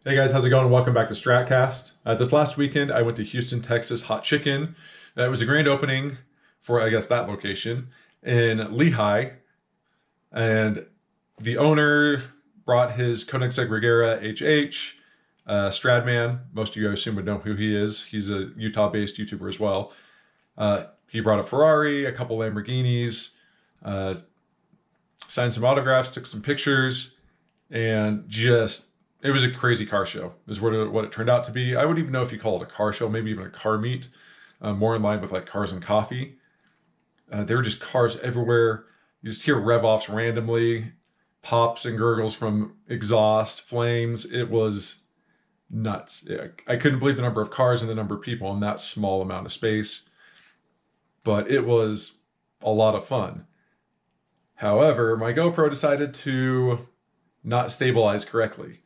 Hey guys, how's it going? Welcome back to Stratcast. This last weekend, I went to Houston, Texas Hot Chicken. It was a grand opening for, I guess, that location in Lehigh. And the owner brought his Koenigsegg Regera HH, Stradman. Most of you, I assume, would know who he is. He's a Utah-based YouTuber as well. He brought a Ferrari, a couple Lamborghinis, signed some autographs, took some pictures, and it was a crazy car show, is what it turned out to be. I wouldn't even know if you call it a car show, maybe even a car meet, more in line with like Cars and Coffee. There were just cars everywhere. You just hear rev-offs randomly, pops and gurgles from exhaust, flames. It was nuts. I couldn't believe the number of cars and the number of people in that small amount of space, but it was a lot of fun. However, my GoPro decided to not stabilize correctly.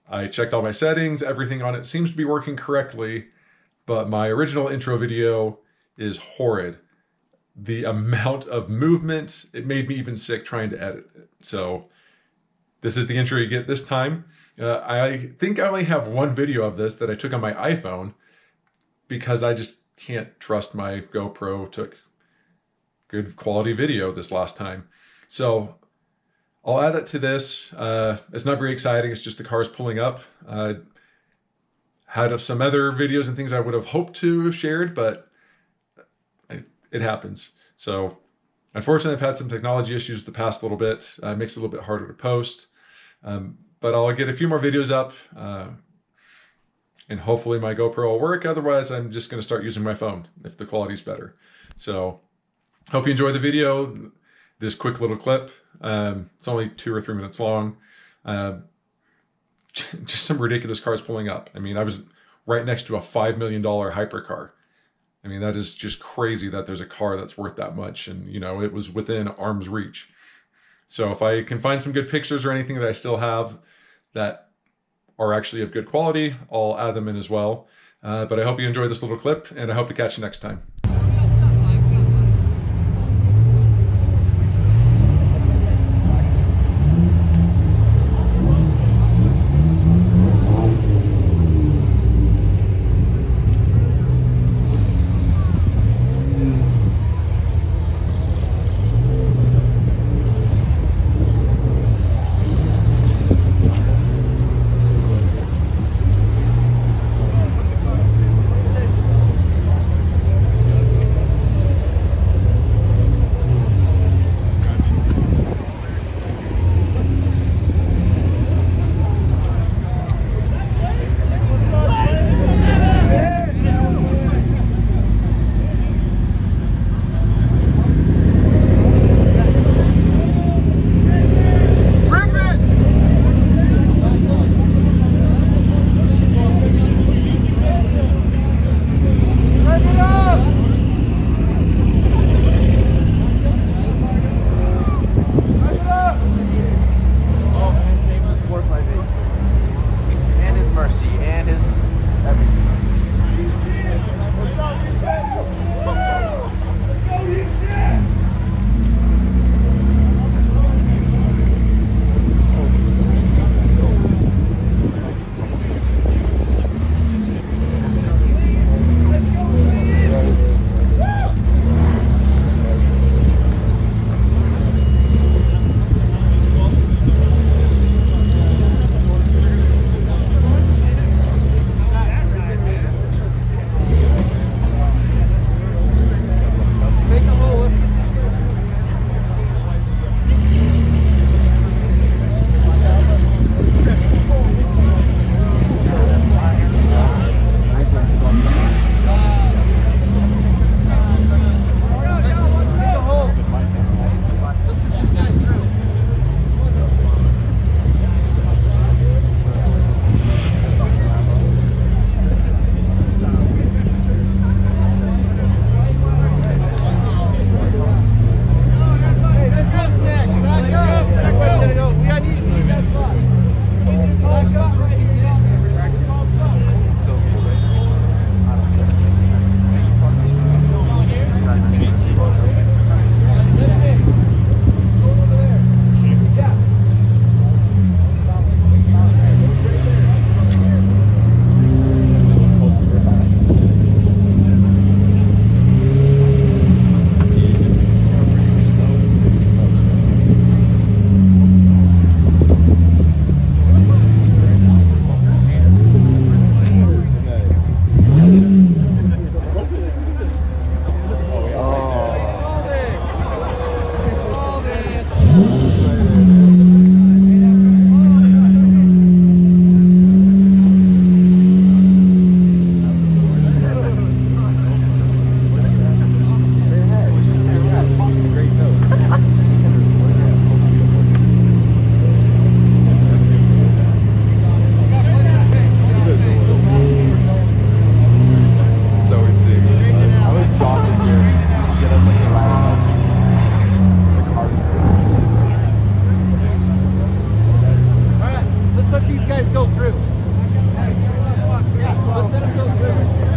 I checked all my settings, everything on it seems to be working correctly, but my original intro video is horrid. The amount of movement, it made me even sick trying to edit it. So this is the intro you get this time. I think I only have one video of this that I took on my iPhone because I just can't trust my GoPro took good quality video this last time. So I'll add it to this. It's not very exciting. It's just the cars pulling up. Had some other videos and things I would have hoped to have shared, but it happens. So unfortunately, I've had some technology issues the past little bit. It makes it a little bit harder to post. But I'll get a few more videos up and hopefully my GoPro will work. Otherwise, I'm just going to start using my phone if the quality's better. So hope you enjoy the video. This quick little clip. It's only 2 or 3 minutes long. Just some ridiculous cars pulling up. I mean, I was right next to a $5 million hypercar. I mean, that is just crazy that there's a car that's worth that much. And, you know, it was within arm's reach. So if I can find some good pictures or anything that I still have that are actually of good quality, I'll add them in as well. But I hope you enjoy this little clip, and I hope to catch you next time. Let's let him go through.